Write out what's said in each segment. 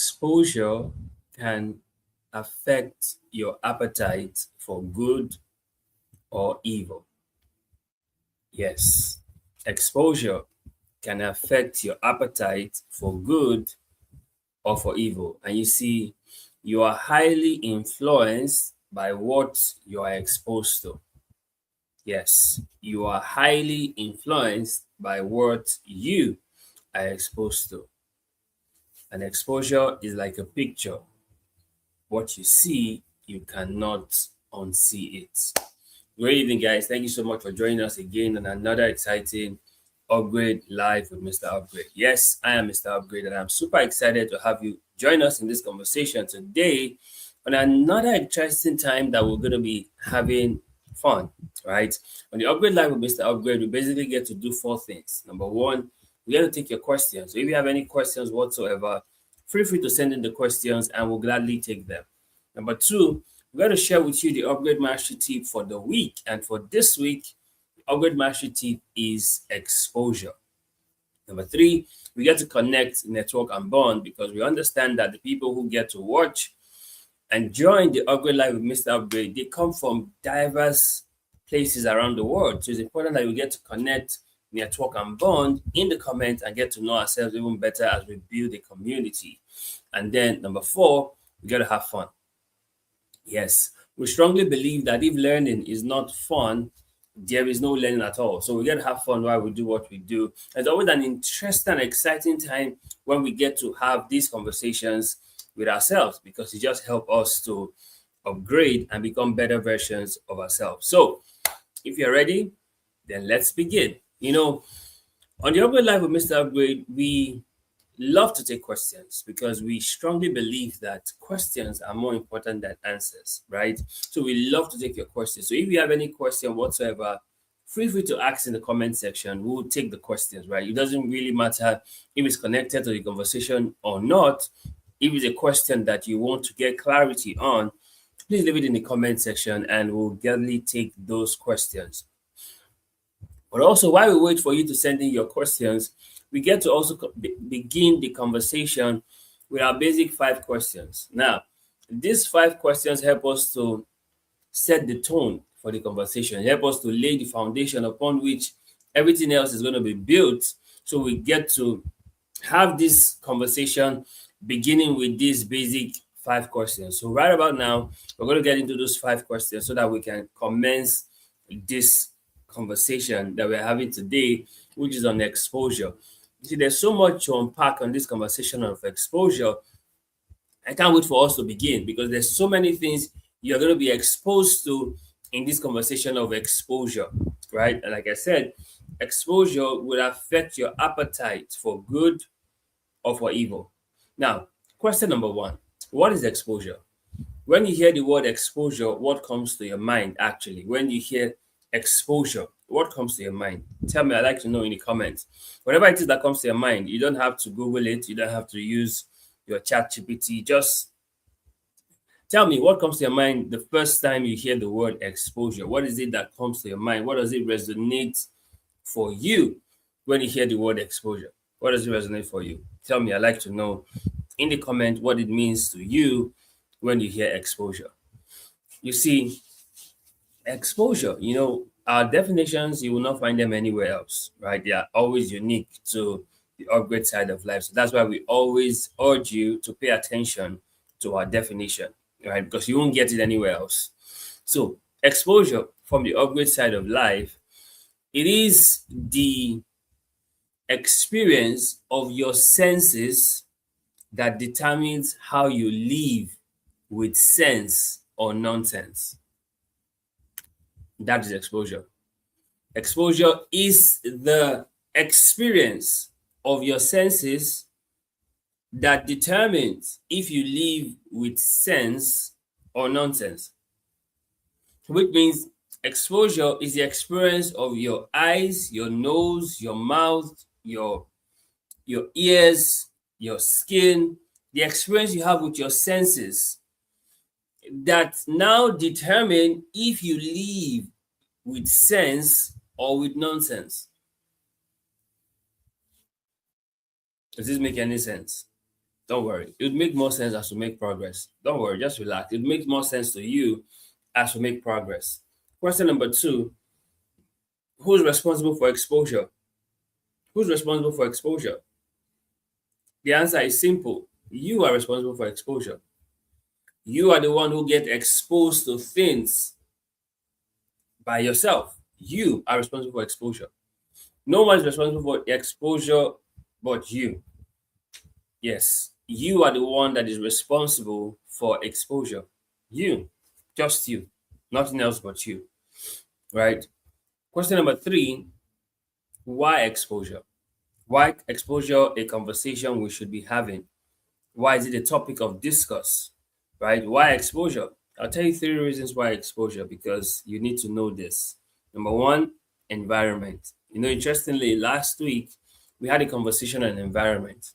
exposure can affect your appetite for good or evil. Yes, exposure can affect your appetite for good or for evil. And you see, you are highly influenced by what you are exposed to. Yes, you are highly influenced by what you are exposed to. An exposure is like a picture. What you see, you cannot unsee it. Good evening, guys. Thank you so much for joining us again on another exciting Upgrade Live with Mr. Upgrade. Yes, I am Mr. Upgrade, and I'm super excited to have you join us in this conversation today on another interesting time that we're going to be having fun, right? On the Upgrade Live with Mr. Upgrade, we basically get to do four things. Number one, we get to take your questions. So if you have any questions whatsoever, feel free to send in the questions and we'll gladly take them. Number two, we're going to share with you the Upgrade Mastery tip for the week. And for this week, the Upgrade Mastery tip is exposure. Number three, we get to connect, network, and bond because we understand that the people who get to watch and join the Upgrade Live with Mr. Upgrade, they come from diverse places around the world. So it's important that we get to connect, network, and bond in the comments and get to know ourselves even better as we build a community. And then number four, we got to have fun. Yes, we strongly believe that if learning is not fun, there is no learning at all. So we get to have fun while we do what we do. It's always an interesting and exciting time when we get to have these conversations with ourselves because it just helps us to upgrade and become better versions of ourselves. So if you're ready, then let's begin. You know, on the Upgrade Live with Mr. Upgrade, we love to take questions because we strongly believe that questions are more important than answers, right? So we love to take your questions. So if you have any question whatsoever, feel free to ask in the comment section. We'll take the questions, right? It doesn't really matter if it's connected to the conversation or not. If it's a question that you want to get clarity on, please leave it in the comment section and we'll gladly take those questions. But also, while we wait for you to send in your questions, we get to also begin the conversation with our basic 5 questions. Now, these 5 questions help us to set the tone for the conversation, help us to lay the foundation upon which everything else is going to be built. So we get to have this conversation beginning with these basic 5 questions. So right about now, we're going to get into those 5 questions so that we can commence this conversation that we're having today, which is on exposure. You see, there's so much to unpack on this conversation of exposure. I can't wait for us to begin because there's so many things you're going to be exposed to in this conversation of exposure, right? And like I said, exposure will affect your appetite for good or for evil. Now, question number 1, what is exposure? When you hear the word exposure, what comes to your mind actually? When you hear exposure, what comes to your mind? Tell me, I'd like to know in the comments. Whatever it is that comes to your mind, you don't have to Google it, you don't have to use your chat GPT. Just tell me what comes to your mind the first time you hear the word exposure. What is it that comes to your mind? What does it resonate for you when you hear the word exposure? What does it resonate for you? Tell me, I'd like to know in the comment what it means to you when you hear exposure. You see, exposure, our definitions, you will not find them anywhere else, right? They are always unique to the upgrade side of life. So that's why we always urge you to pay attention to our definition, right? Because you won't get it anywhere else. So exposure from the upgrade side of life, it is the experience of your senses that determines how you live with sense or nonsense. That is exposure. Exposure is the experience of your senses that determines if you live with sense or nonsense. Which means exposure is the experience of your eyes, your nose, your mouth, your ears, your skin, the experience you have with your senses that now determine if you live with sense or with nonsense. Does this make any sense? Don't worry. It would make more sense as we make progress. Don't worry, just relax. It makes more sense to you as we make progress. Question number 2: who's responsible for exposure? Who's responsible for exposure? The answer is simple. You are responsible for exposure. You are the one who get exposed to things by yourself. You are responsible for exposure. No one is responsible for exposure but you. Yes, you are the one that is responsible for exposure. You, just you, nothing else but you, right? Question number 3: why exposure? Why exposure a conversation we should be having? Why is it a topic of discourse, right? Why exposure? I'll tell you 3 reasons why exposure, because you need to know this. Number 1, environment. Interestingly, last week we had a conversation on environment.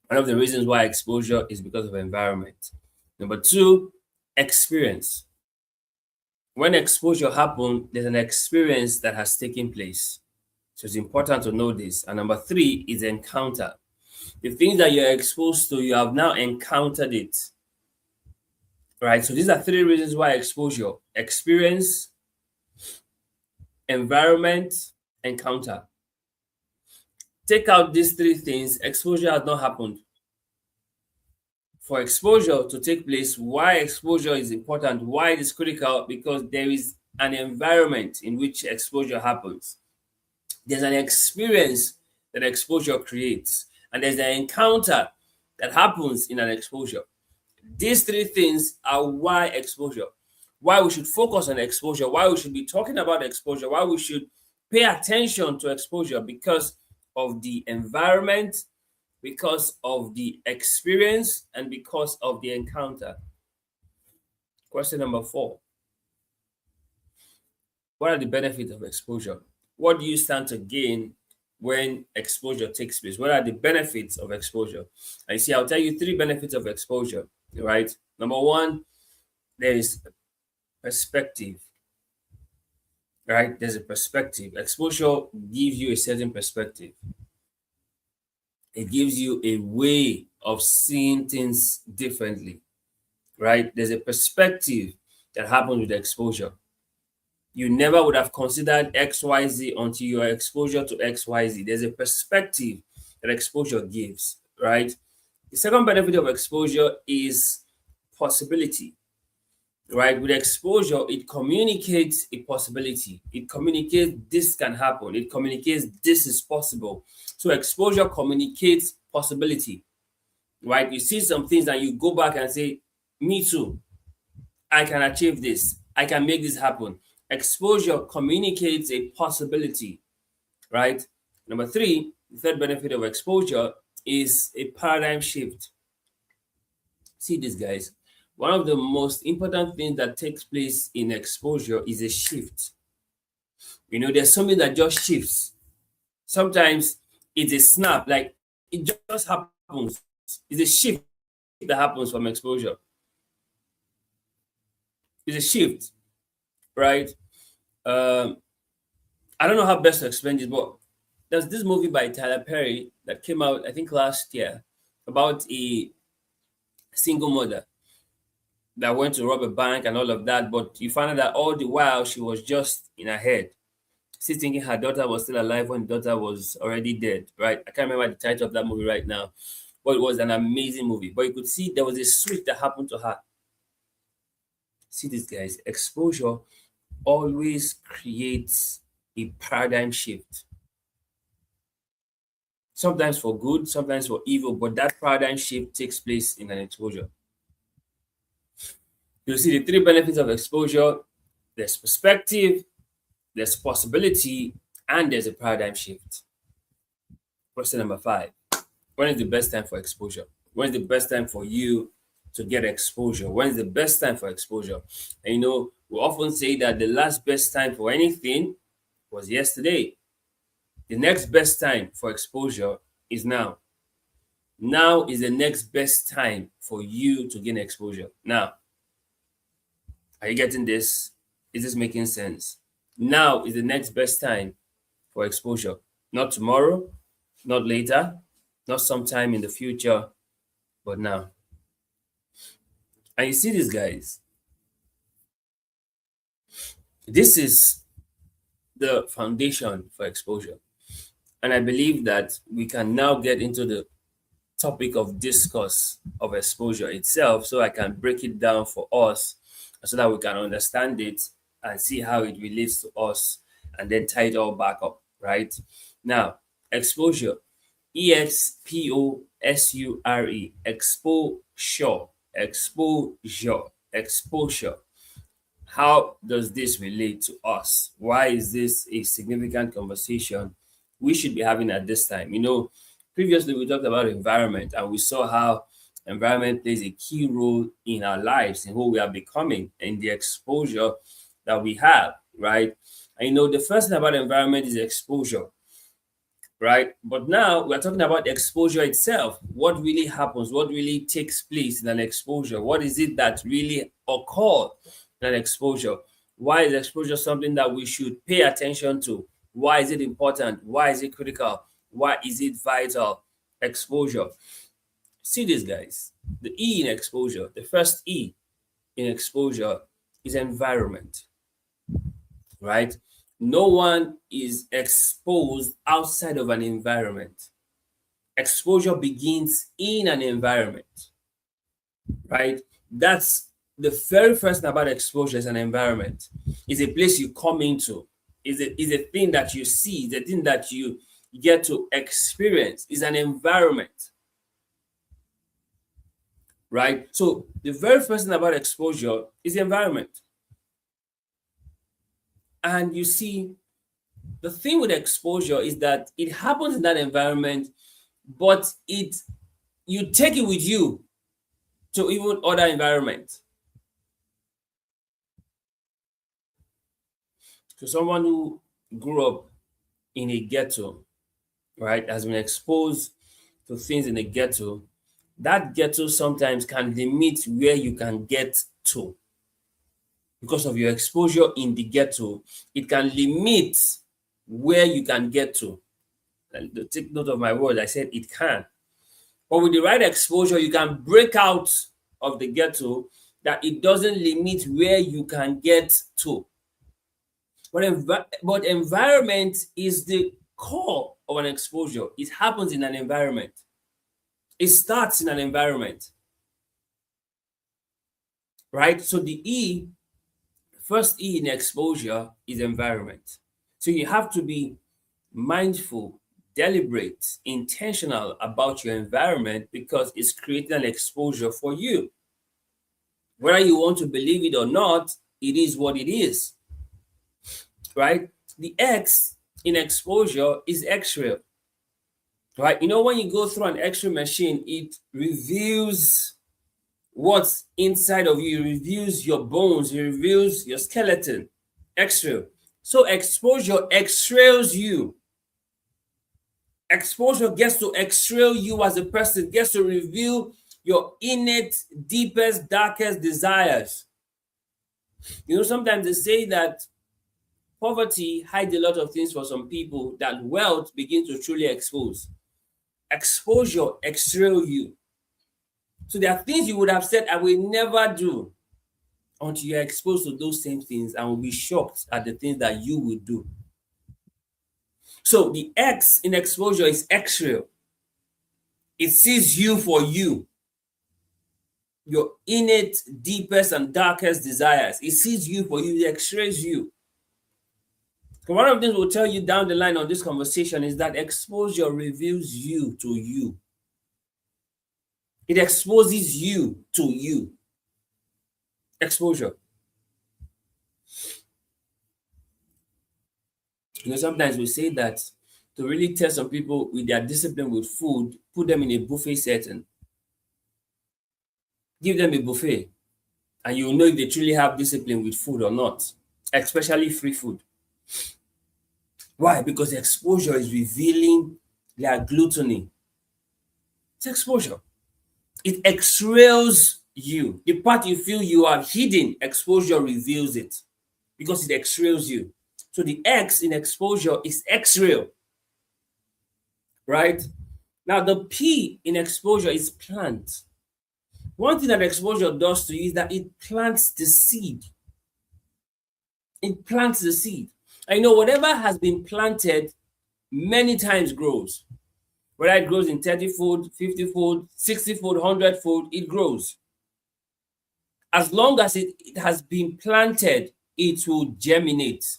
One of the reasons why exposure is because of environment. Number 2, experience. When exposure happens, there's an experience that has taken place. So it's important to know this. And number 3 is encounter. The things that you're exposed to, you have now encountered it. Right? So these are 3 reasons why exposure: experience, environment, encounter. Take out these 3 things, exposure has not happened. For exposure to take place, why exposure is important, why it is critical, because there is an environment in which exposure happens. There's an experience that exposure creates, and there's an encounter that happens in an exposure. These 3 things are why exposure, why we should focus on exposure, why we should be talking about exposure, why we should pay attention to exposure, because of the environment, because of the experience, and because of the encounter. Question number 4: what are the benefits of exposure? What do you stand to gain when exposure takes place? What are the benefits of exposure? And you see, I'll tell you 3 benefits of exposure, right? Number 1, there is perspective, right? There's a perspective. Exposure gives you a certain perspective. It gives you a way of seeing things differently, right? There's a perspective that happens with exposure. You never would have considered XYZ until your exposure to XYZ. There's a perspective that exposure gives, right? The second benefit of exposure is possibility, right? With exposure, it communicates a possibility. It communicates this can happen. It communicates this is possible. So exposure communicates possibility, right? You see some things and you go back and say, me too. I can achieve this. I can make this happen. Exposure communicates a possibility, right? Number 3, the third benefit of exposure is a paradigm shift. See this, guys. One of the most important things that takes place in exposure is a shift. There's something that just shifts. Sometimes it's a snap, like it just happens. It's a shift that happens from exposure. It's a shift, right? I don't know how best to explain this, but there's this movie by Tyler Perry that came out, I think, last year, about a single mother that went to rob a bank and all of that. But you find out that all the while she was just in her head, still thinking her daughter was still alive when the daughter was already dead, right? I can't remember the title of that movie right now, but it was an amazing movie. But you could see there was a switch that happened to her. See this, guys. Exposure always creates a paradigm shift. Sometimes for good, sometimes for evil, but that paradigm shift takes place in an exposure. You see the 3 benefits of exposure: there's perspective, there's possibility, and there's a paradigm shift. Question number 5: when is the best time for exposure? When is the best time for you to get exposure? When is the best time for exposure? And we often say that the last best time for anything was yesterday. The next best time for exposure is now. Now is the next best time for you to gain exposure. Now, are you getting this? Is this making sense? Now is the next best time for exposure. Not tomorrow, not later, not sometime in the future. But now, and you see these guys, this is the foundation for exposure. And I believe that we can now get into the topic of discourse of exposure itself so I can break it down for us so that we can understand it and see how it relates to us and then tie it all back up, right? Now, exposure, exposure, exposure, exposure, exposure. How does this relate to us? Why is this a significant conversation we should be having at this time? Previously we talked about environment and we saw how environment plays a key role in our lives, in who we are becoming, and the exposure that we have, right? And the first thing about environment is exposure, right? But now we're talking about exposure itself. What really happens? What really takes place in an exposure? What is it that really occurs in an exposure? Why is exposure something that we should pay attention to? Why is it important? Why is it critical? Why is it vital? Exposure. See this, guys. The E in exposure, the first E in exposure is environment, right? No one is exposed outside of an environment. Exposure begins in an environment, right? That's the very first thing about exposure is an environment. It's a place you come into. Is a thing that you see, the thing that you get to experience is an environment, right? So the very first thing about exposure is the environment. And you see, the thing with exposure is that it happens in that environment, but you take it with you to even other environments. So someone who grew up in a ghetto, right, has been exposed to things in a ghetto, that ghetto sometimes can limit where you can get to. Because of your exposure in the ghetto, it can limit where you can get to. And take note of my word, I said it can. But with the right exposure, you can break out of the ghetto that it doesn't limit where you can get to. But environment is the core of an exposure. It happens in an environment. It starts in an environment. Right? So the first E in exposure is environment. So you have to be mindful, deliberate, intentional about your environment because it's creating an exposure for you. Whether you want to believe it or not, it is what it is. Right? The X in exposure is X-ray. Right? When you go through an X-ray machine, it reveals what's inside of you, it reveals your bones, it reveals your skeleton. X-ray. So exposure X-rays you. Exposure gets to X-ray you as a person, gets to reveal your innate, deepest, darkest desires. Sometimes they say that poverty hides a lot of things for some people that wealth begins to truly expose. Exposure X-ray you. So there are things you would have said, I will never do, until you're exposed to those same things and will be shocked at the things that you will do. So the X in exposure is X-ray. It sees you for you. Your innate, deepest, and darkest desires. It sees you for you. It X-rays you. So one of the things we'll tell you down the line on this conversation is that exposure reveals you to you. It exposes you to you. Exposure. Sometimes we say that to really test some people with their discipline with food, put them in a buffet setting. Give them a buffet, and you'll know if they truly have discipline with food or not, especially free food. Why? Because exposure is revealing their gluttony. It's exposure. It X-rays you. The part you feel you are hidden, exposure reveals it because it X-rays you. So the X in exposure is X-ray, right? Now the P in exposure is plant. One thing that exposure does to you is that it plants the seed. It plants the seed. I know whatever has been planted many times grows. Whether it grows in 30-fold, 50-fold, 60-fold, 100-fold, it grows. As long as it has been planted, it will germinate.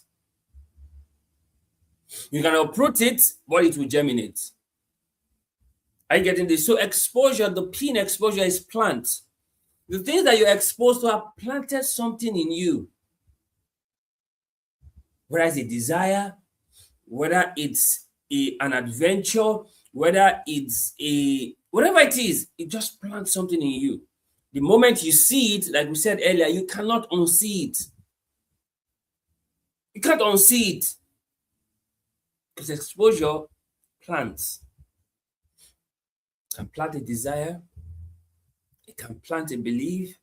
You can uproot it, but it will germinate. Are you getting this? So exposure, the P in exposure is plant. The things that you're exposed to have planted something in you. Whether it's a desire, whether it's an adventure, whether it's whatever it is, it just plants something in you. The moment you see it, like we said earlier, you cannot unsee it. You can't unsee it. Because exposure plants. It can plant a desire, it can plant a belief,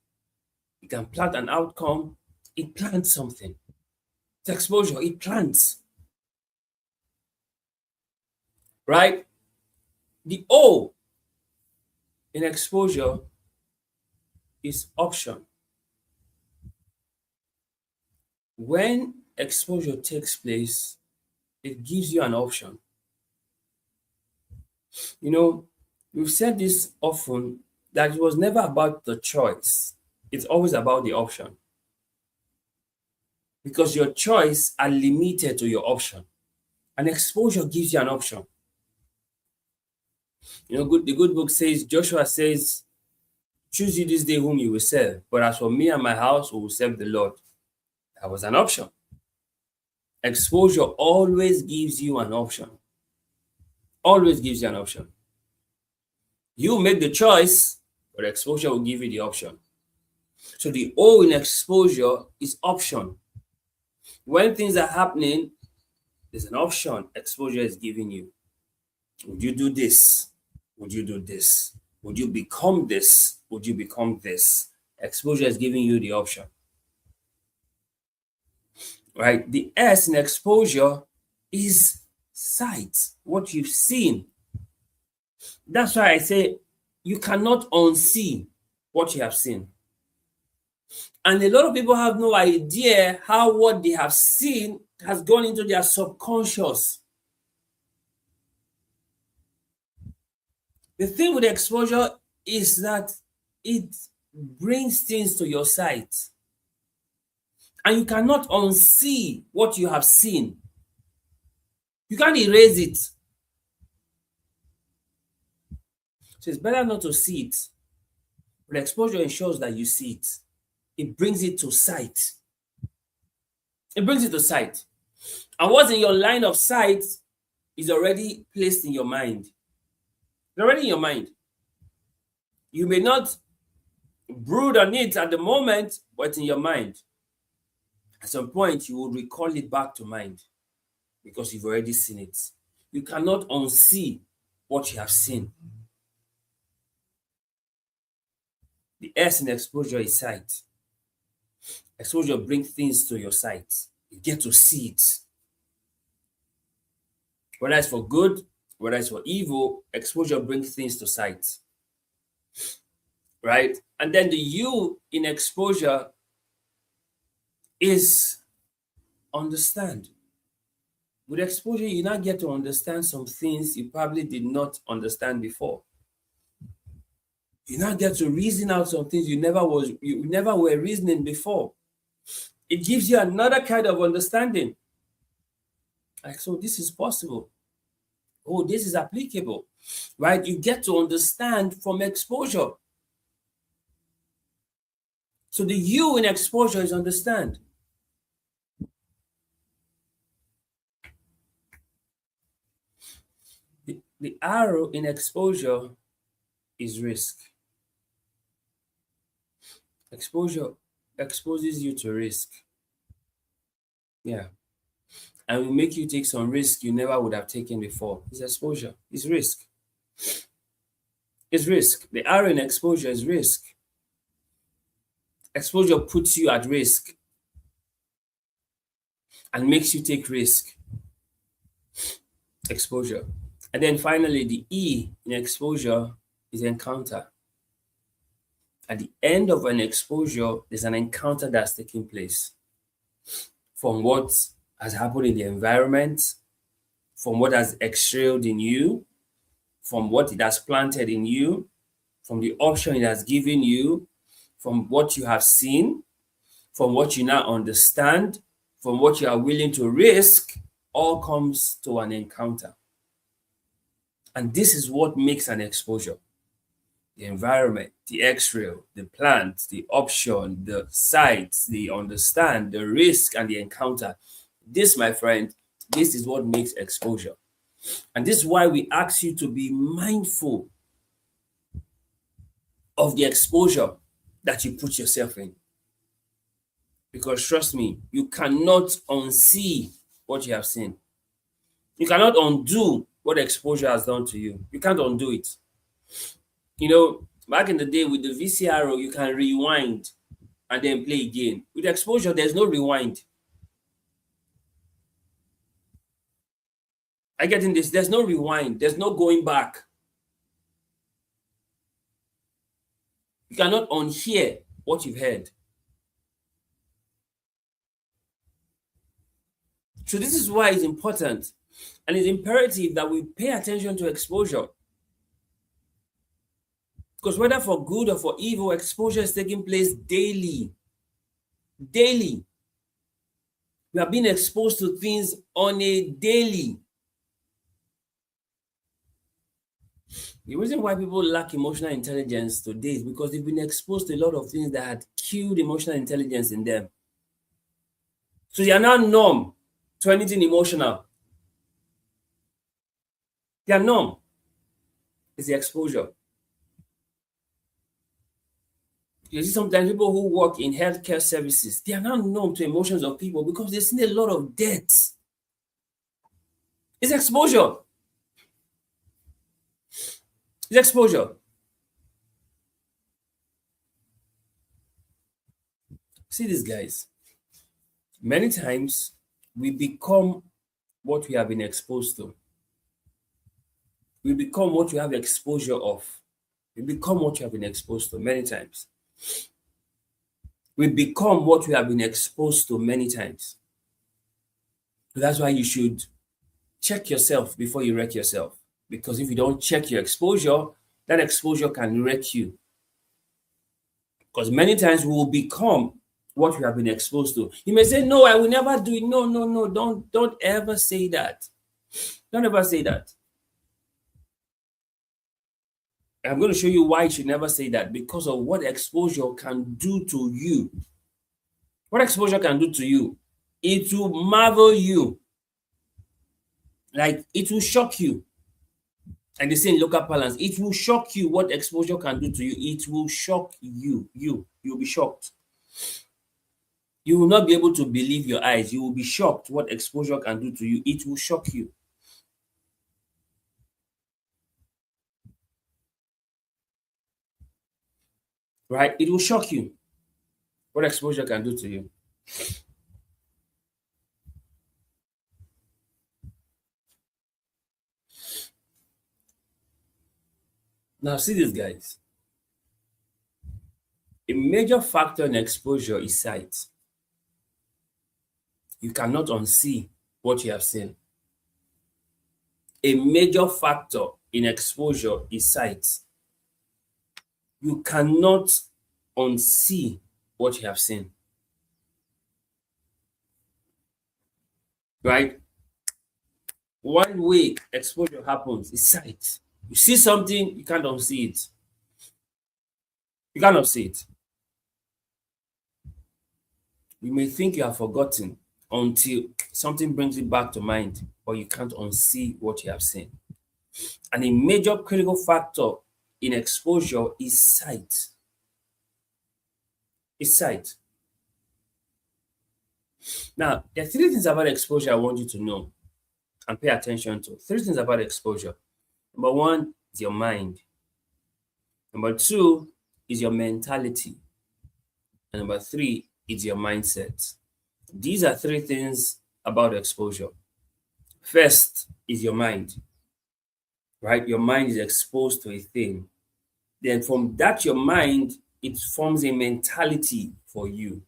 it can plant an outcome, it plants something. It's exposure, it plants. Right? The O in exposure is option. When exposure takes place, it gives you an option. You know, we've said this often that it was never about the choice, it's always about the option. Because your choice are limited to your option. And exposure gives you an option. You know, the good book says, Joshua says, choose you this day whom you will serve. But as for me and my house, we will serve the Lord. That was an option. Exposure always gives you an option. Always gives you an option. You make the choice, but exposure will give you the option. So the O in exposure is option. When things are happening, there's an option exposure is giving you. Would you do this? Would you do this? Would you become this? Would you become this? Exposure is giving you the option. Right? The S in exposure is sight, what you've seen. That's why I say you cannot unsee what you have seen. And a lot of people have no idea how what they have seen has gone into their subconscious. The thing with exposure is that it brings things to your sight. And you cannot unsee what you have seen. You can't erase it. So it's better not to see it. But exposure ensures that you see it. It brings it to sight. It brings it to sight. And what's in your line of sight is already placed in your mind. It's already in your mind. You may not brood on it at the moment, but it's in your mind. At some point, you will recall it back to mind because you've already seen it. You cannot unsee what you have seen. The S in exposure is sight. Exposure brings things to your sight. You get to see it. Whether it's for good, whether it's for evil, exposure brings things to sight. Right? And then the U in exposure is understand. With exposure, you now get to understand some things you probably did not understand before. You now get to reason out some things you never were reasoning before. It gives you another kind of understanding. Like, so this is possible. Oh, this is applicable. Right? You get to understand from exposure. So the U in exposure is understand. The arrow in exposure is risk. Exposure exposes you to risk. Yeah. And will make you take some risk you never would have taken before. It's exposure. It's risk. It's risk. The arrow in exposure is risk. Exposure puts you at risk and makes you take risk. Exposure. And then finally, the E in exposure is encounter. At the end of an exposure, there's an encounter that's taking place from what has happened in the environment, from what has exhaled in you, from what it has planted in you, from the option it has given you, from what you have seen, from what you now understand, from what you are willing to risk, all comes to an encounter. And this is what makes an exposure. The environment, the x-ray, the plant, the option, the sights, the understand, the risk, and the encounter. This, my friend, this is what makes exposure. And this is why we ask you to be mindful of the exposure that you put yourself in. Because trust me, you cannot unsee what you have seen. You cannot undo what exposure has done to you. You can't undo it. You know, back in the day with the VCR, you can rewind and then play again. With exposure, there's no rewind. I get in this, there's no rewind, there's no going back. You cannot unhear what you've heard. So this is why it's important and it's imperative that we pay attention to exposure. Because whether for good or for evil, exposure is taking place daily. Daily. We are being exposed to things on a daily. The reason why people lack emotional intelligence today is because they've been exposed to a lot of things that had killed emotional intelligence in them. So they are now numb to anything emotional. They are numb. It's the exposure. You see, sometimes people who work in healthcare services, they are now numb to emotions of people because they've seen a lot of deaths. It's exposure. It's exposure. See these guys. Many times we become what we have been exposed to. We become what we have exposure of. We become what we have been exposed to many times. We become what we have been exposed to many times. So that's why you should check yourself before you wreck yourself. Because if you don't check your exposure, that exposure can wreck you. Because many times we will become what we have been exposed to. You may say, no, I will never do it. No. Don't ever say that. Don't ever say that. I'm going to show you why you should never say that. Because of what exposure can do to you. What exposure can do to you? It will marvel you. Like, it will shock you. And they say in local parlance, it will shock you what exposure can do to you. It will shock you. You'll be shocked. You will not be able to believe your eyes. You will be shocked what exposure can do to you. It will shock you. Right? It will shock you what exposure can do to you. Now, see these guys. A major factor in exposure is sight. You cannot unsee what you have seen. A major factor in exposure is sight. You cannot unsee what you have seen. Right? One way exposure happens is sight. You see something, you can't unsee it. You cannot see it. You may think you have forgotten until something brings it back to mind, but you can't unsee what you have seen. And a major critical factor in exposure is sight. It's sight. Now, there are three things about exposure I want you to know and pay attention to. Three things about exposure. Number one is your mind. Number two is your mentality. And number three is your mindset. These are three things about exposure. First is your mind, right? Your mind is exposed to a thing. Then from that, your mind it forms a mentality for you.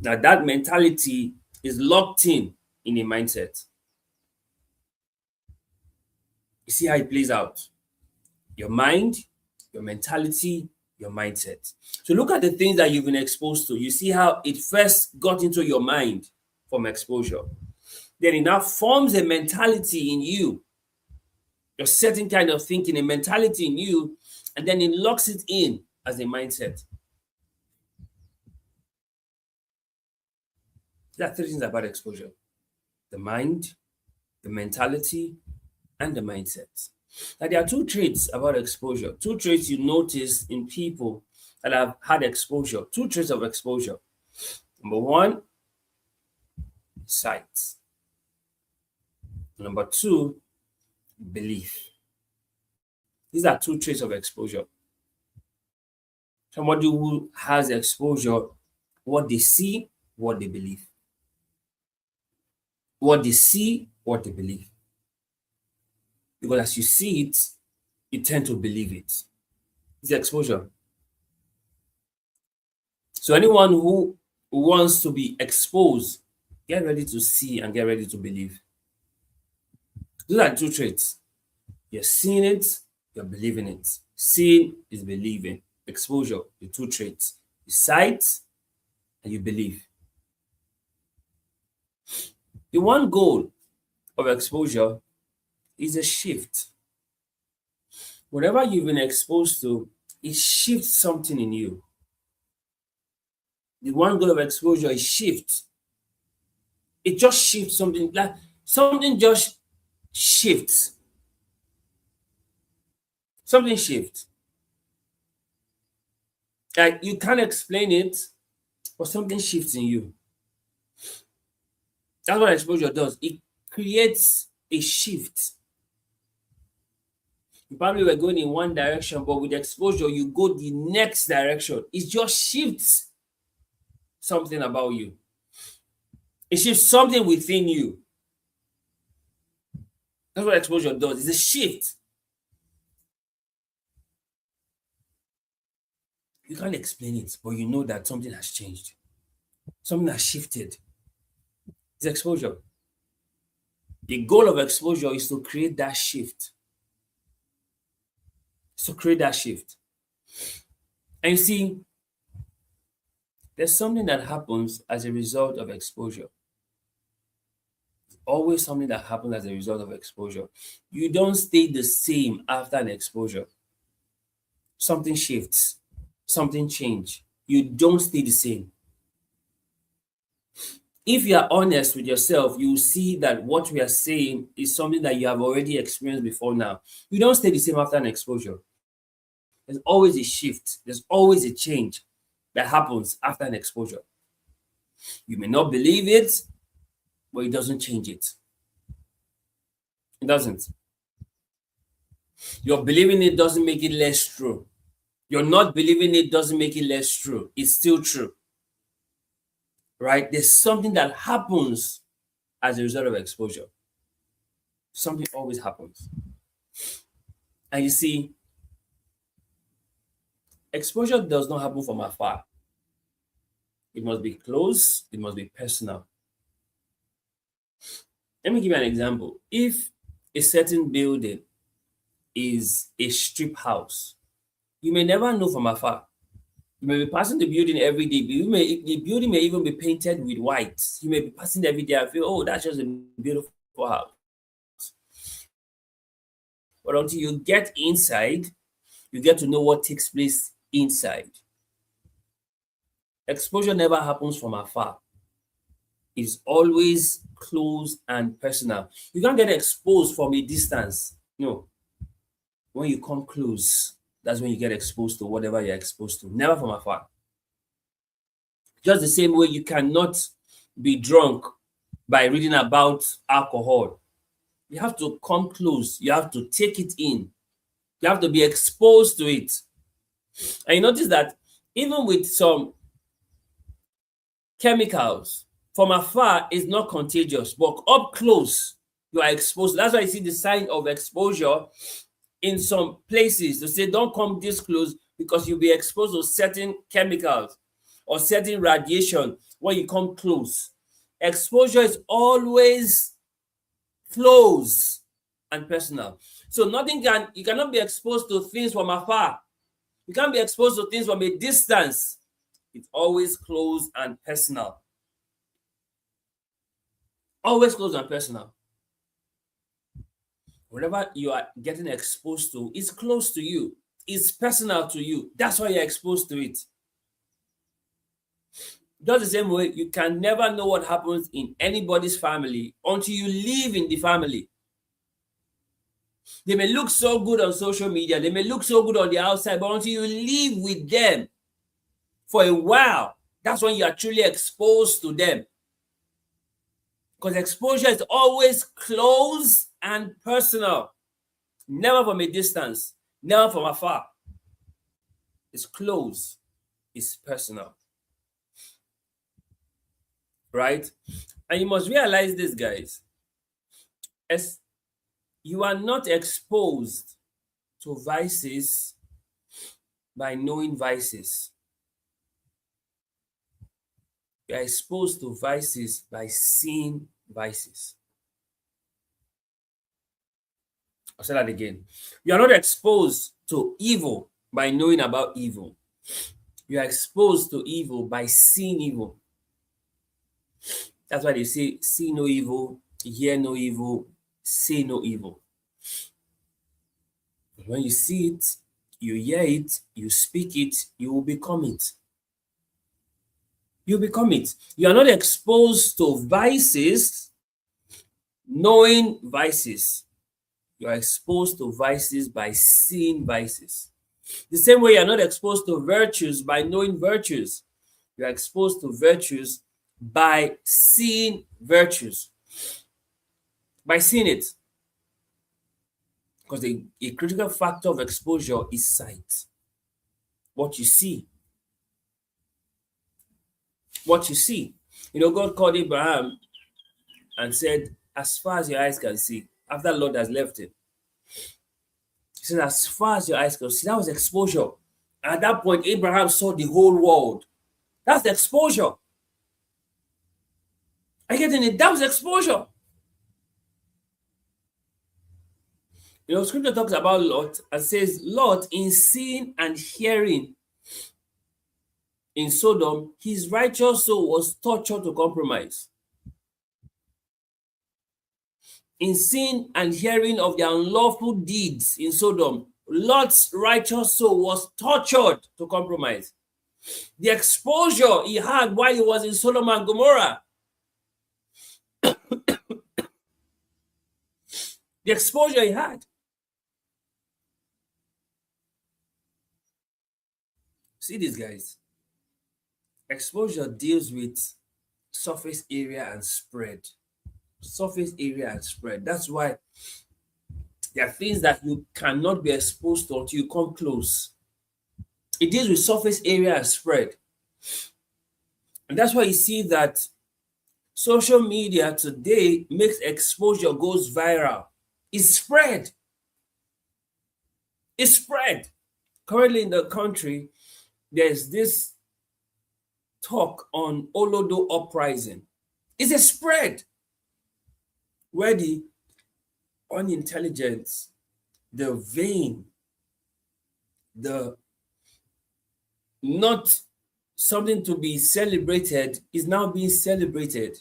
Now, that mentality is locked in a mindset. You see how it plays out? Your mind, your mentality, your mindset. So look at the things that you've been exposed to. You see how it first got into your mind from exposure. Then it now forms a mentality in you, a certain kind of thinking, a mentality in you, and then it locks it in as a mindset. There are three things about exposure: the mind, the mentality, and the mindset. Now, there are two traits about exposure, two traits you notice in people that have had exposure, two traits of exposure. Number one, sight. Number two, belief. These are two traits of exposure. Somebody who has exposure, what they see, what they believe. What they see, what they believe. Because as you see it, you tend to believe it. It's exposure. So anyone who wants to be exposed, get ready to see and get ready to believe. Those are two traits. You're seeing it, you're believing it. Seeing is believing. Exposure, the two traits. You sight and you believe. The one goal of exposure is a shift. Whatever you've been exposed to, it shifts something in you. The one goal of exposure is shift. It just shifts something. Like something just shifts. Something shifts. Like you can't explain it, but something shifts in you. That's what exposure does. It creates a shift. You probably were going in one direction, but with exposure, you go the next direction. It just shifts something about you. It shifts something within you. That's what exposure does. It's a shift. You can't explain it, but you know that something has changed. Something has shifted. It's exposure. The goal of exposure is to create that shift. To create that shift. And you see, there's something that happens as a result of exposure. Always something that happens as a result of exposure. You don't stay the same after an exposure. Something shifts, something changes. You don't stay the same. If you are honest with yourself, you will see that what we are saying is something that you have already experienced before now. You don't stay the same after an exposure. There's always a shift. There's always a change that happens after an exposure. You may not believe it, but it doesn't change it. It doesn't. Your believing it doesn't make it less true. Your not believing it doesn't make it less true. It's still true. Right? There's something that happens as a result of exposure. Something always happens. And you see, exposure does not happen from afar. It must be close. It must be personal. Let me give you an example. If a certain building is a strip house, you may never know from afar. You may be passing the building every day. The building may even be painted with white. You may be passing every day and feel, oh, that's just a beautiful house. But until you get inside, you get to know what takes place inside. Exposure never happens from afar. It's always close and personal. You can't get exposed from a distance. No. When you come close, that's when you get exposed to whatever you're exposed to. Never from afar. Just the same way you cannot be drunk by reading about alcohol. You have to come close. You have to take it in. You have to be exposed to it. And you notice that even with some chemicals, from afar is not contagious, but up close, you are exposed. That's why you see the sign of exposure in some places to say, don't come this close, because you'll be exposed to certain chemicals or certain radiation when you come close. Exposure is always close and personal. So you cannot be exposed to things from afar. You can't be exposed to things from a distance. It's always close and personal. Always close and personal. Whatever you are getting exposed to is close to you. It's personal to you. That's why you're exposed to it. Just the same way, you can never know what happens in anybody's family until you live in the family. They may look so good on social media, they may look so good on the outside, but until you live with them for a while, that's when you are truly exposed to them. Because exposure is always close and personal, never from a distance, never from afar. It's close, it's personal. Right? And you must realize this, guys. As you are not exposed to vices by knowing vices. You are exposed to vices by seeing vices. I'll say that again. You are not exposed to evil by knowing about evil. You are exposed to evil by seeing evil. That's why they say, see no evil, hear no evil, say no evil. When you see it, you hear it, you speak it, you will become it. You become it. You are not exposed to vices knowing vices. You are exposed to vices by seeing vices. The same way you are not exposed to virtues by knowing virtues. You are exposed to virtues by seeing virtues. By seeing it. Because a critical factor of exposure is sight. What you see. What you see. You know, God called Abraham and said, as far as your eyes can see, after the Lord has left him. He said, as far as your eyes can see. That was exposure. At that point, Abraham saw the whole world. That's the exposure. I get in it. That was exposure. You know, scripture talks about Lot and says, Lot, in seeing and hearing in Sodom, his righteous soul was tortured to compromise. In seeing and hearing of the unlawful deeds in Sodom, Lot's righteous soul was tortured to compromise. The exposure he had while he was in Sodom and Gomorrah. The exposure he had. See these guys. Exposure deals with surface area and spread. Surface area and spread. That's why there are things that you cannot be exposed to until you come close. It deals with surface area and spread. And that's why you see that social media today makes exposure goes viral. It's spread. It's spread. Currently in the country, there's this talk on Olodo uprising. It's a spread where the unintelligent, the vain, the not something to be celebrated is now being celebrated.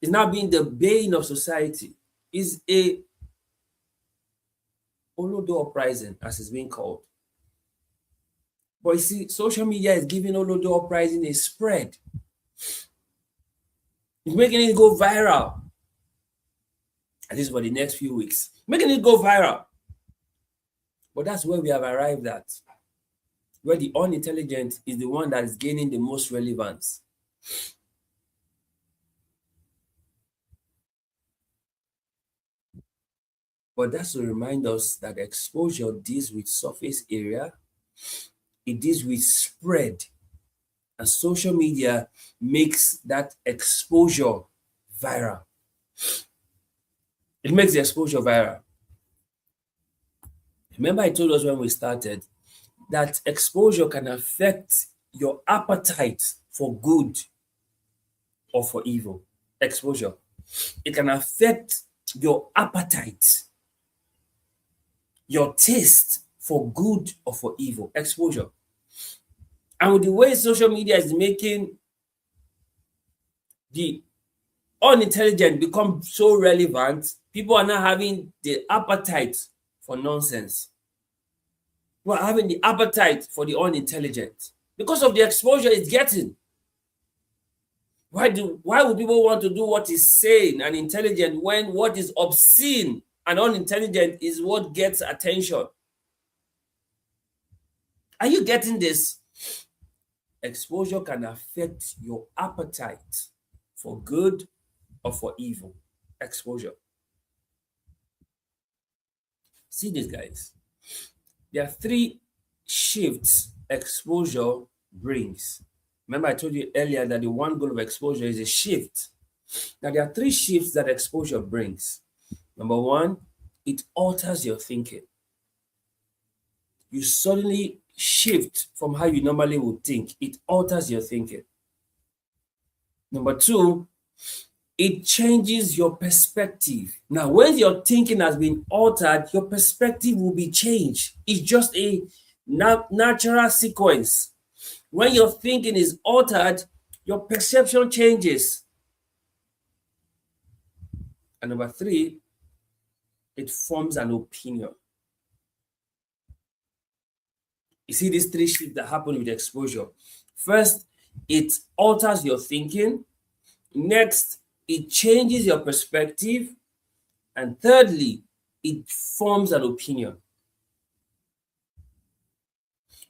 It's now being the bane of society. Is a Olodo uprising, as it's being called. But you see, social media is giving Olodo uprising a spread. It's making it go viral. At least for the next few weeks. Making it go viral. But that's where we have arrived at. Where the unintelligent is the one that is gaining the most relevance. But that's to remind us that exposure deals with surface area. It deals with spread. And social media makes that exposure viral. It makes the exposure viral. Remember I told us when we started that exposure can affect your appetite for good or for evil. Exposure. It can affect your appetite, your taste for good or for evil. Exposure. And with the way social media is making the unintelligent become so relevant, people are now having the appetite for nonsense. We're having the appetite for the unintelligent because of the exposure it's getting. Why would people want to do what is sane and intelligent when what is obscene and unintelligent is what gets attention? Are you getting this? Exposure can affect your appetite for good or for evil. Exposure. See this, guys. There are 3 shifts exposure brings. Remember, I told you earlier that the one goal of exposure is a shift. Now, there are 3 shifts that exposure brings. Number 1, it alters your thinking. You suddenly shift from how you normally would think. It alters your thinking. Number 2, it changes your perspective. Now, when your thinking has been altered, your perspective will be changed. It's just a natural sequence. When your thinking is altered, your perception changes. And number 3, it forms an opinion. You see these 3 shifts that happen with exposure. First, it alters your thinking. Next, it changes your perspective. And thirdly, it forms an opinion.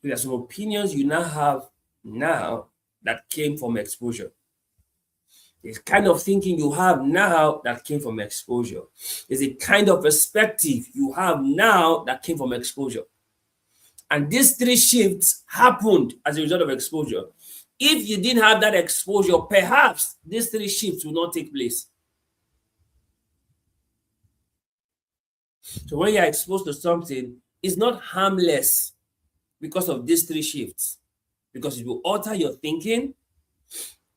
There are some opinions you now have now that came from exposure. There's kind of thinking you have now that came from exposure. There's a kind of perspective you have now that came from exposure. And these 3 shifts happened as a result of exposure. If you didn't have that exposure, perhaps these 3 shifts will not take place. So when you're exposed to something, it's not harmless because of these 3 shifts. Because it will alter your thinking,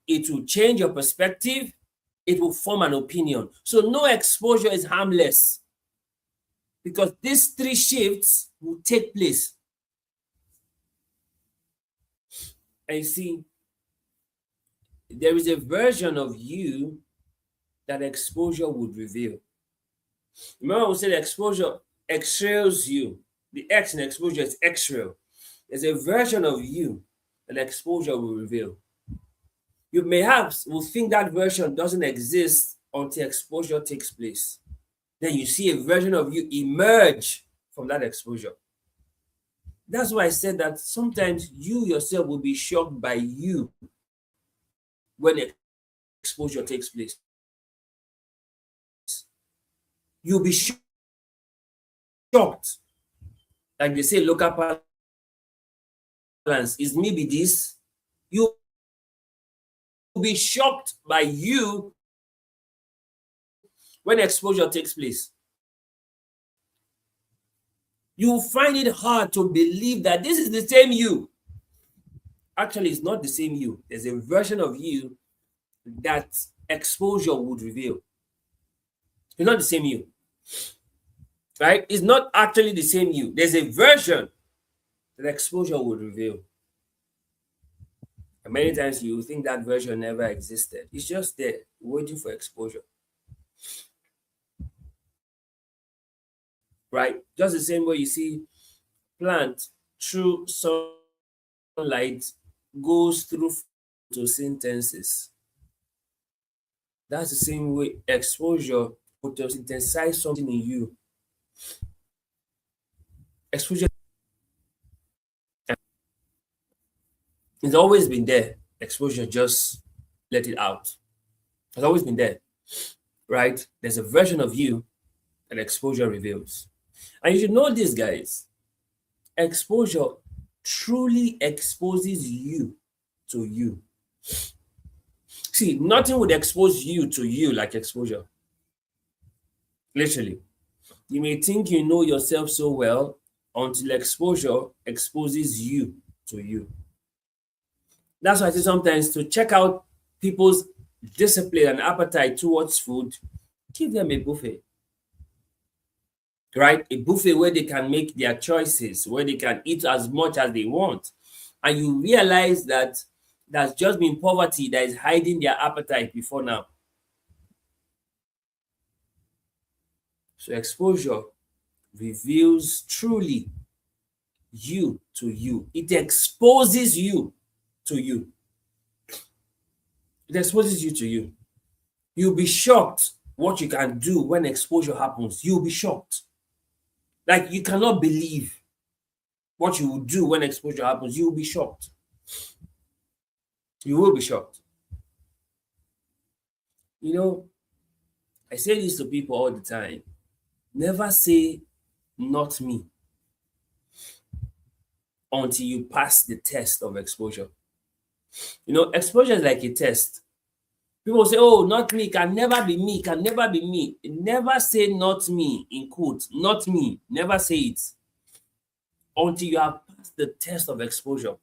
it will change your perspective, it will form an opinion. So no exposure is harmless because these 3 shifts will take place. And you see, there is a version of you that exposure would reveal. Remember, we said exposure X-rails you. The X in exposure is X-rail. There's a version of you that exposure will reveal. You will think that version doesn't exist until exposure takes place. Then you see a version of you emerge from that exposure. That's why I said that sometimes you yourself will be shocked by you when exposure takes place. You'll be shocked. Like they say, local balance is maybe this. You'll be shocked by you when exposure takes place. You find it hard to believe that this is the same you. Actually, it's not the same you. There's a version of you that exposure would reveal. It's not the same you. Right? It's not actually the same you. There's a version that exposure would reveal. And many times you think that version never existed. It's just there, waiting for exposure. Right? Just the same way you see plant through sunlight goes through photosynthesis. That's the same way exposure photosynthesize something in you. Exposure it's always been there. Exposure just let it out. It's always been there. Right? There's a version of you that exposure reveals. And you should know this, guys. Exposure truly exposes you to you. See, nothing would expose you to you like exposure. Literally. You may think you know yourself so well until exposure exposes you to you. That's why I say sometimes to check out people's discipline and appetite towards food, give them a buffet, right? A buffet where they can make their choices, where they can eat as much as they want. And you realize that that's just been poverty that is hiding their appetite before now. So exposure reveals truly you to you. It exposes you to you. It exposes you to you. You'll be shocked what you can do when exposure happens. You'll be shocked. Like you cannot believe what you will do when exposure happens. You'll be shocked. You will be shocked. You know, I say this to people all the time. Never say, not me, until you pass the test of exposure. You know, exposure is like a test. People say, oh, not me, can never be me, can never be me. Never say not me in quotes, not me. Never say it until you have passed the test of exposure.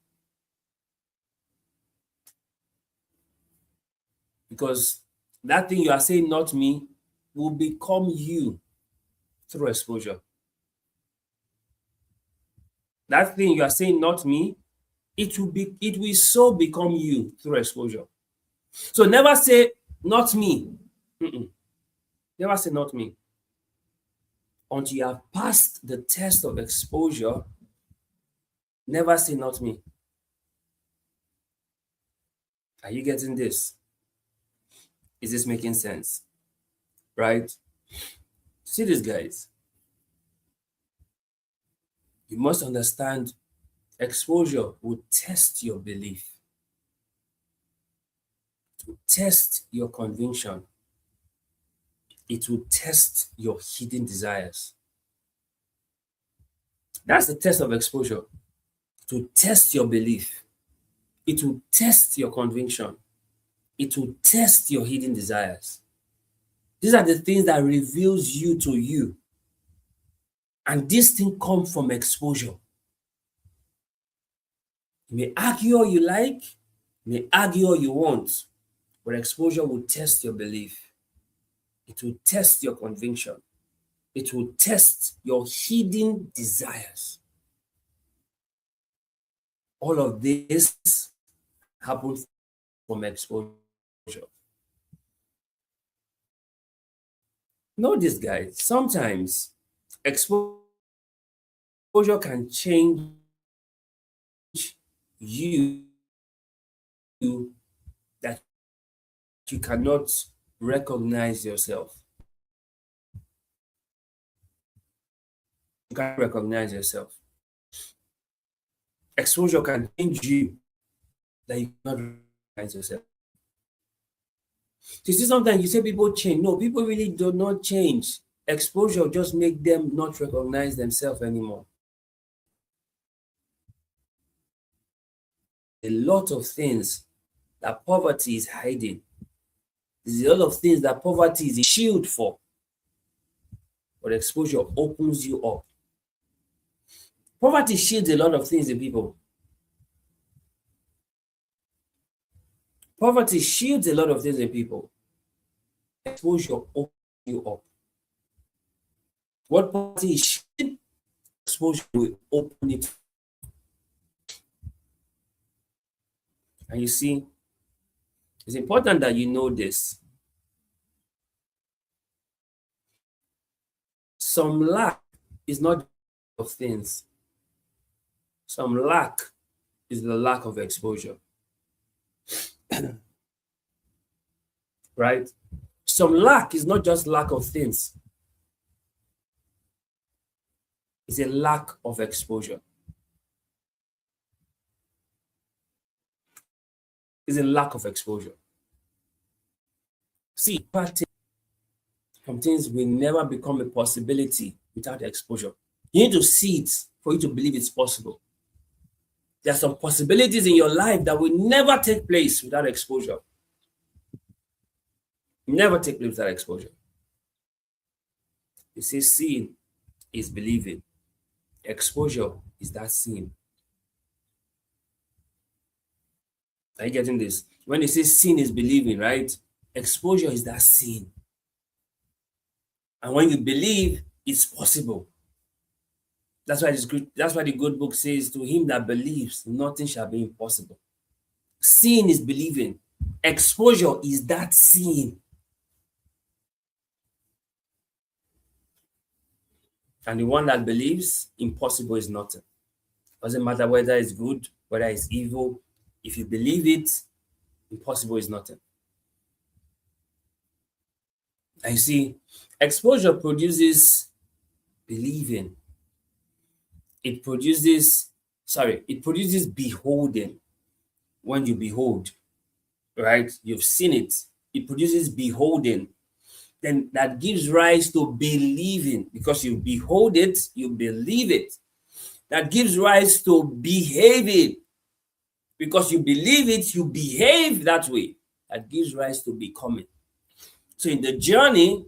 Because that thing you are saying, not me, will become you through exposure. That thing you are saying, not me, it will so become you through exposure. So never say, not me. Never say, not me. Until you have passed the test of exposure, never say, not me. Are you getting this? Is this making sense? Right? See this, guys. You must understand exposure will test your belief, it will test your conviction, it will test your hidden desires. That's the test of exposure. It will test your belief, it will test your conviction, it will test your hidden desires. These are the things that reveals you to you. And this thing comes from exposure. You may argue all you like, you may argue all you want, but exposure will test your belief. It will test your conviction. It will test your hidden desires. All of this happens from exposure. Know this, guys. Sometimes exposure can change you that you cannot recognize yourself. You can't recognize yourself. Exposure can change you that you cannot recognize yourself. You see, sometimes you say people change. No, people really do not change. Exposure just make them not recognize themselves anymore. A lot of things that poverty is hiding. There's a lot of things that poverty is a shield for. But exposure opens you up. Poverty shields a lot of things in people. Poverty shields a lot of things in people. Exposure opens you up. What poverty is shielding, exposure will open it. And you see, it's important that you know this. Some lack is not of things. Some lack is the lack of exposure. Right? Some lack is not just lack of things. It's a lack of exposure. It's a lack of exposure. See, some things will never become a possibility without exposure. You need to see it for you to believe it's possible. There are some possibilities in your life that will never take place without exposure. Never take place without exposure. You see, seeing is believing. Exposure is that sin. Are you getting this? When they say sin is believing, right? Exposure is that sin. And when you believe, it's possible. That's why that's why the good book says, to him that believes, nothing shall be impossible. Sin is believing. Exposure is that sin. And the one that believes, impossible is nothing. Doesn't matter whether it's good, whether it's evil. If you believe it, impossible is nothing. And you see, exposure produces believing. It produces beholding. When you behold, right? You've seen it. It produces beholding. Then that gives rise to believing, because you behold it, you believe it. That gives rise to behaving, because you believe it, you behave that way. That gives rise to becoming. So in the journey,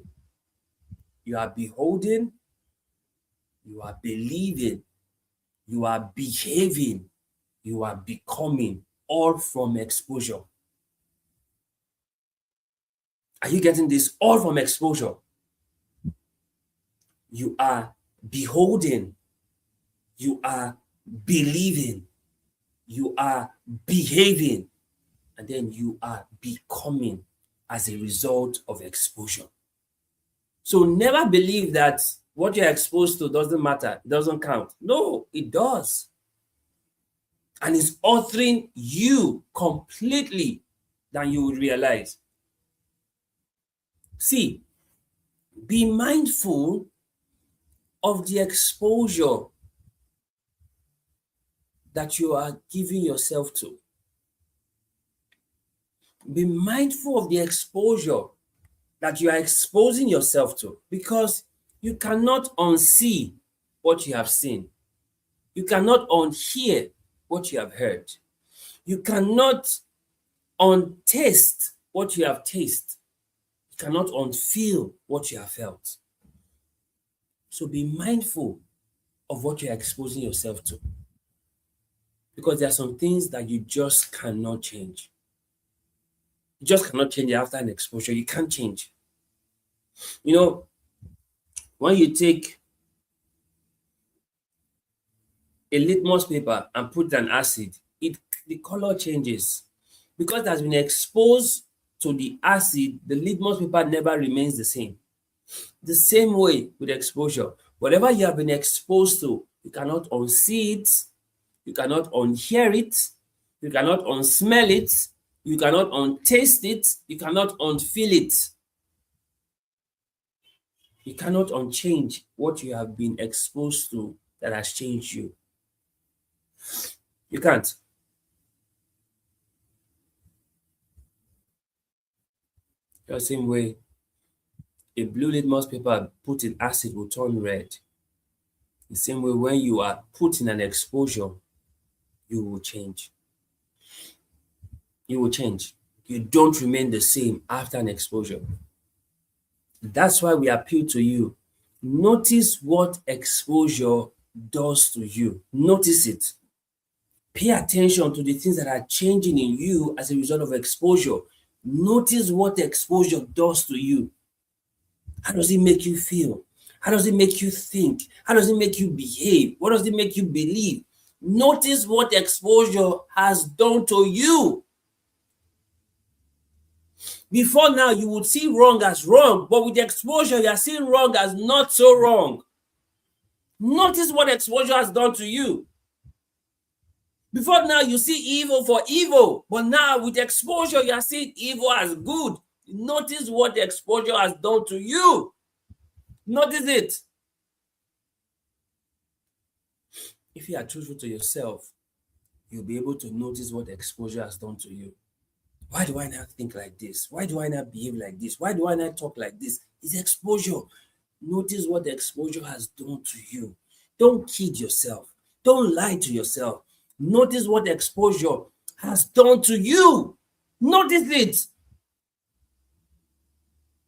you are beholding, you are believing, you are behaving, you are becoming, all from exposure. Are you getting this? All from exposure. You are beholding, you are believing, you are behaving, and then you are becoming as a result of exposure. So never believe that what you're exposed to doesn't matter, it doesn't count. No, it does. And it's altering you completely than you would realize. See, be mindful of the exposure that you are giving yourself to. Be mindful of the exposure that you are exposing yourself to, because you cannot unsee what you have seen. You cannot unhear what you have heard. You cannot untaste what you have tasted. You cannot unfeel what you have felt. So be mindful of what you're exposing yourself to, because there are some things that you just cannot change. You just cannot change it after an exposure. You can't change. You know, when you take a litmus paper and put an acid, the color changes. Because it has been exposed to the acid, the litmus paper never remains the same. The same way with exposure. Whatever you have been exposed to, you cannot unsee it, you cannot unhear it, you cannot unsmell it, you cannot untaste it, you cannot unfeel it. You cannot unchange what you have been exposed to that has changed you. You can't. The same way a blue litmus paper put in acid will turn red. The same way when you are put in an exposure, you will change. You will change. You don't remain the same after an exposure. That's why we appeal to you. Notice what exposure does to you. Notice it. Pay attention to the things that are changing in you as a result of exposure. Notice what exposure does to you. How does it make you feel? How does it make you think? How does it make you behave? What does it make you believe? Notice what exposure has done to you. Before now, you would see wrong as wrong, but with the exposure, you are seeing wrong as not so wrong. Notice what exposure has done to you. Before now, you see evil for evil, but now with exposure, you are seeing evil as good. Notice what the exposure has done to you. Notice it. If you are truthful to yourself, you'll be able to notice what exposure has done to you. Why do I not think like this? Why do I not behave like this? Why do I not talk like this? It's exposure. Notice what the exposure has done to you. Don't kid yourself. Don't lie to yourself. Notice what the exposure has done to you. Notice it.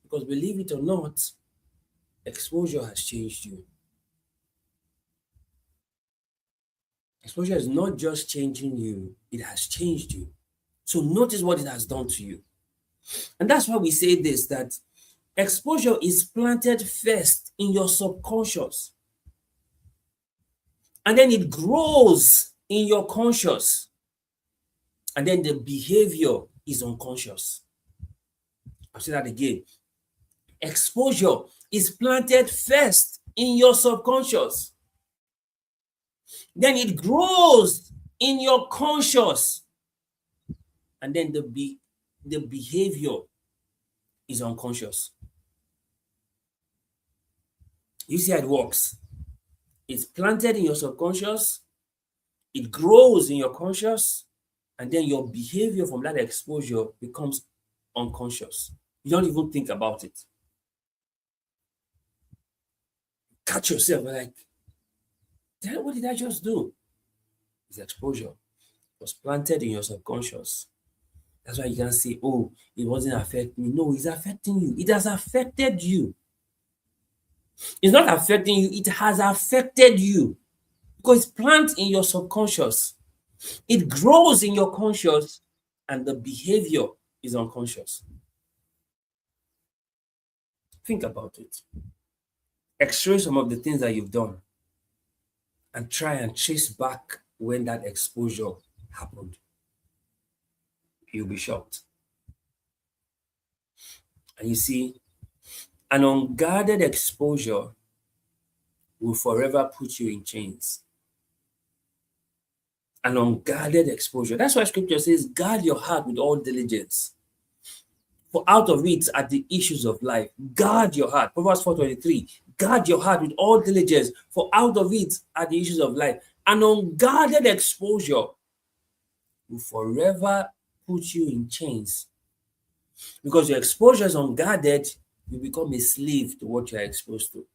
Because believe it or not, exposure has changed you. Exposure is not just changing you, it has changed you. So notice what it has done to you. And that's why we say this, that exposure is planted first in your subconscious. And then it grows in your conscious. And then the behavior is unconscious. I'll say that again. Exposure is planted first in your subconscious. Then it grows in your conscious. And then the behavior is unconscious. You see how it works. It's planted in your subconscious, it grows in your conscious, and then your behavior from that exposure becomes unconscious. You don't even think about it. Catch yourself like, what did I just do? It's exposure. It was planted in your subconscious. That's why you can say, oh, it wasn't affecting me. No, it's affecting you. It has affected you. It's not affecting you, it has affected you. Because it's planted in your subconscious. It grows in your conscious, and the behavior is unconscious. Think about it. X-ray some of the things that you've done and try and trace back when that exposure happened. You'll be shocked. And you see, an unguarded exposure will forever put you in chains. An unguarded exposure. That's why scripture says, guard your heart with all diligence. For out of it are the issues of life. Guard your heart. Proverbs 4:23. Guard your heart with all diligence, for out of it are the issues of life. An unguarded exposure will forever put you in chains. Because your exposure is unguarded, you become a slave to what you are exposed to.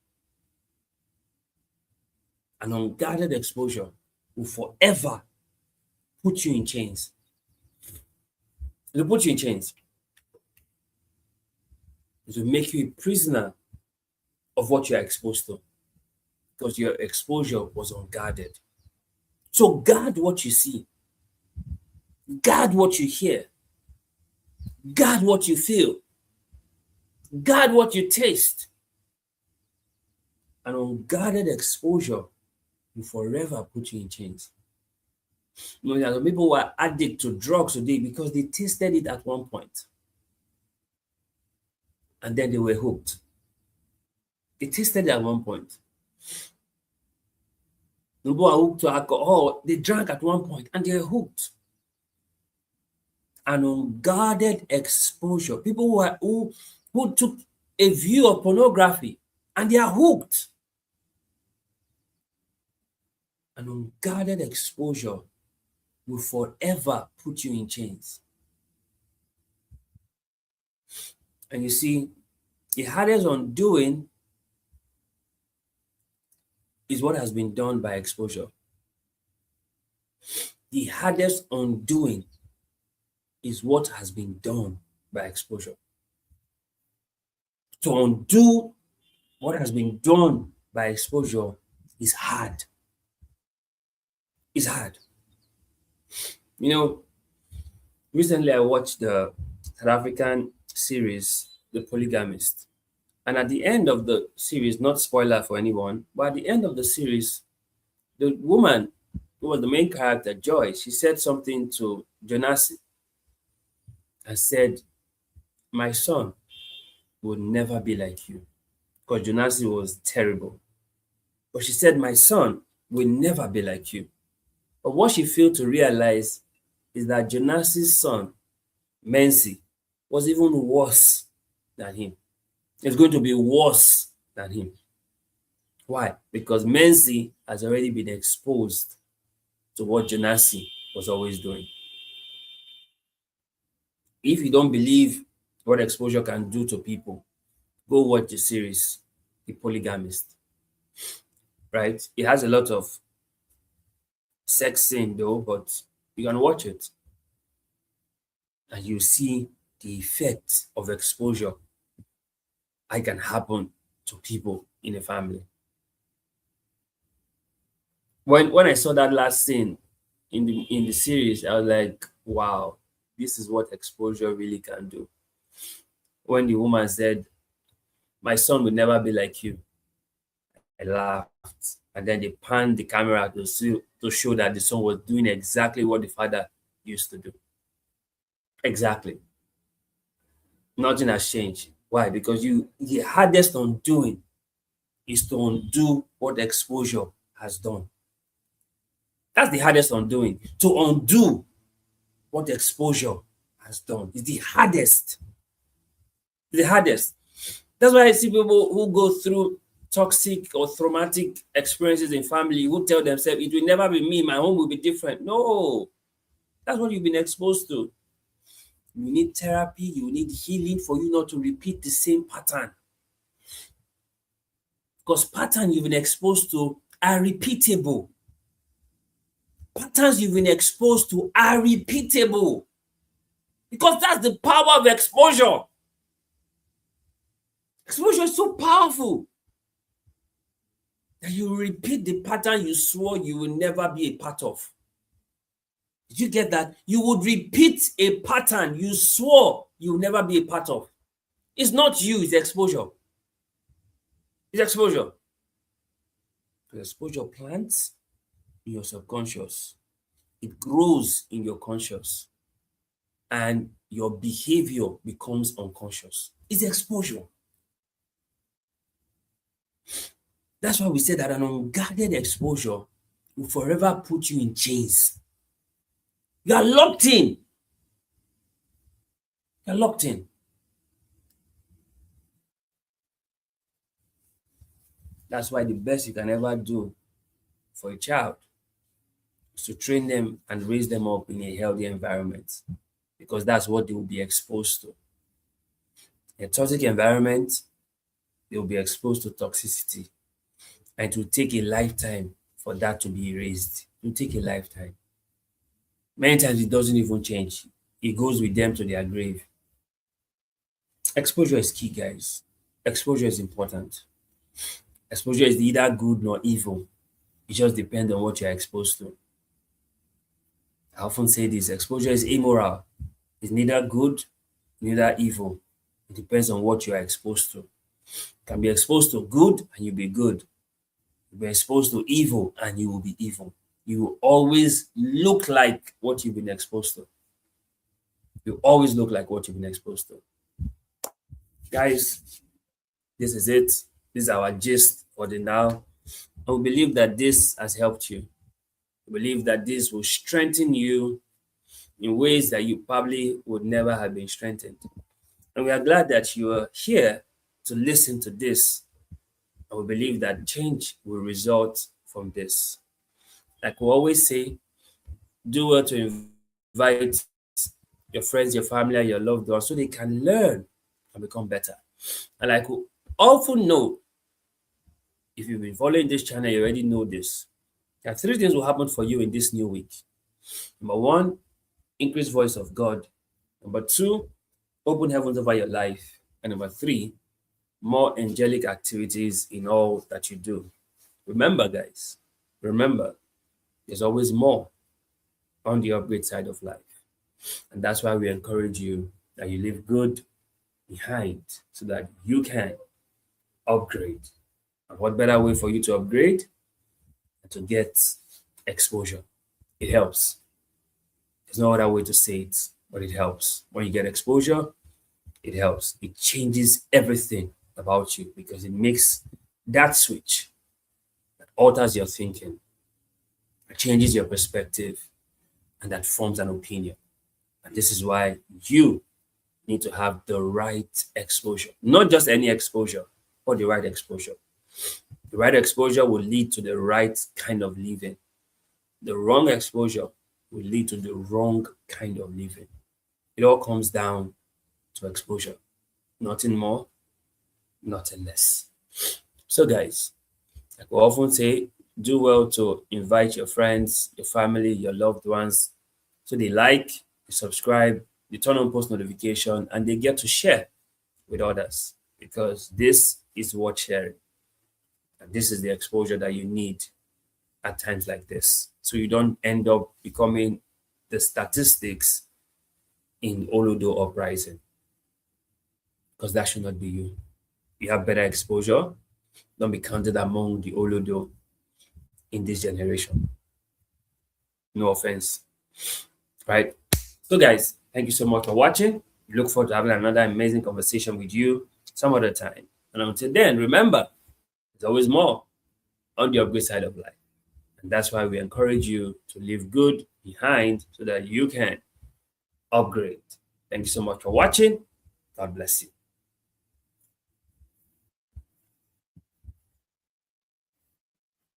An unguarded exposure will forever put you in chains. It will put you in chains. It will make you a prisoner of what you are exposed to, because your exposure was unguarded. So guard what you see, guard what you hear, guard what you feel, guard what you taste. An unguarded exposure will forever put you in chains. You know, there are people who are addicted to drugs today because they tasted it at one point and then they were hooked. They tasted it at one point. People are hooked to alcohol. They drank at one point and they're hooked. An unguarded exposure. People who took a view of pornography and they are hooked. An unguarded exposure will forever put you in chains. And you see, the hardest undoing is what has been done by exposure. The hardest undoing is what has been done by exposure. To undo what has been done by exposure is hard. It's hard. You know, recently I watched the South African series, The Polygamist. And at the end of the series, not spoiler for anyone, but at the end of the series, the woman who was the main character, Joy, she said something to Jonasi and said, my son would never be like you. Because Jonasi was terrible. But she said, my son will never be like you. But what she failed to realize is that Jonasi's son, Mensi, was even worse than him. It's going to be worse than him. Why? Because Mensi has already been exposed to what Jonasi was always doing. If you don't believe what exposure can do to people, go watch the series, The Polygamist. Right? It has a lot of sex scene though, but you can watch it and you see the effects of exposure. It can happen to people in a family. When I saw that last scene in the series, I was like, wow, this is what exposure really can do. When the woman said, "My son will never be like you," I laughed. And then they panned the camera to show that the son was doing exactly what the father used to do. Exactly. Nothing has changed. Why? Because the hardest on doing is to undo what exposure has done. That's the hardest on doing. To undo what exposure has done is the hardest. The hardest. That's why I see people who go through toxic or traumatic experiences in family who tell themselves it will never be me, my home will be different. No, that's what you've been exposed to. You need therapy, you need healing for you not to repeat the same pattern. Because patterns you've been exposed to are repeatable. Patterns you've been exposed to are repeatable. Because that's the power of exposure. Exposure is so powerful that you repeat the pattern you swore you will never be a part of. Did you get that? You would repeat a pattern you swore you will never be a part of. It's not you, it's exposure. It's exposure. The exposure plants in your subconscious. It grows in your conscious. And your behavior becomes unconscious. It's exposure. That's why we say that an unguarded exposure will forever put you in chains. You are locked in. You're locked in. That's why the best you can ever do for a child is to train them and raise them up in a healthy environment, because that's what they will be exposed to. In a toxic environment, they will be exposed to toxicity, and it will take a lifetime for that to be erased. It will take a lifetime. Many times it doesn't even change. It goes with them to their grave. Exposure is key, guys. Exposure is important. Exposure is neither good nor evil. It just depends on what you're exposed to. I often say this: exposure is amoral. It's neither good, neither evil. It depends on what you are exposed to. You can be exposed to good and you'll be good. You'll be exposed to evil and you will be evil. You will always look like what you've been exposed to. You always look like what you've been exposed to. Guys, this is it. This is our gist for the now. And we believe that this has helped you. We believe that this will strengthen you in ways that you probably would never have been strengthened. And we are glad that you are here to listen to this. And we believe that change will result from this. Like we always say, do well to invite your friends, your family, and your loved ones so they can learn and become better. And like we often know, if you've been following this channel, you already know this. There are three things will happen for you in this new week. Number one, increased voice of God. Number two, open heavens over your life. And number three, more angelic activities in all that you do. Remember, guys, remember, there's always more on the upgrade side of life. And that's why we encourage you that you leave good behind so that you can upgrade. And what better way for you to upgrade than to get exposure? It helps. There's no other way to say it, but it helps. When you get exposure, it helps. It changes everything about you because it makes that switch that alters your thinking, that changes your perspective, and that forms an opinion. And this is why you need to have the right exposure, not just any exposure, but the right exposure. The right exposure will lead to the right kind of living. The wrong exposure will lead to the wrong kind of living. It all comes down to exposure. Nothing more, nothing less. So, guys, like we often say, do well to invite your friends, your family, your loved ones, so they like, they subscribe, they turn on post notification, and they get to share with others because this is worth sharing. And this is the exposure that you need at times like this, so you don't end up becoming the statistics in Olodo uprising, because that should not be you. You have better exposure. Don't be counted among the Olodo in this generation. No offense, right? So, guys, thank you so much for watching. Look forward to having another amazing conversation with you some other time. And until then, remember, there's always more on the upgrade side of life. And that's why we encourage you to leave good behind so that you can upgrade. Thank you so much for watching. God bless you.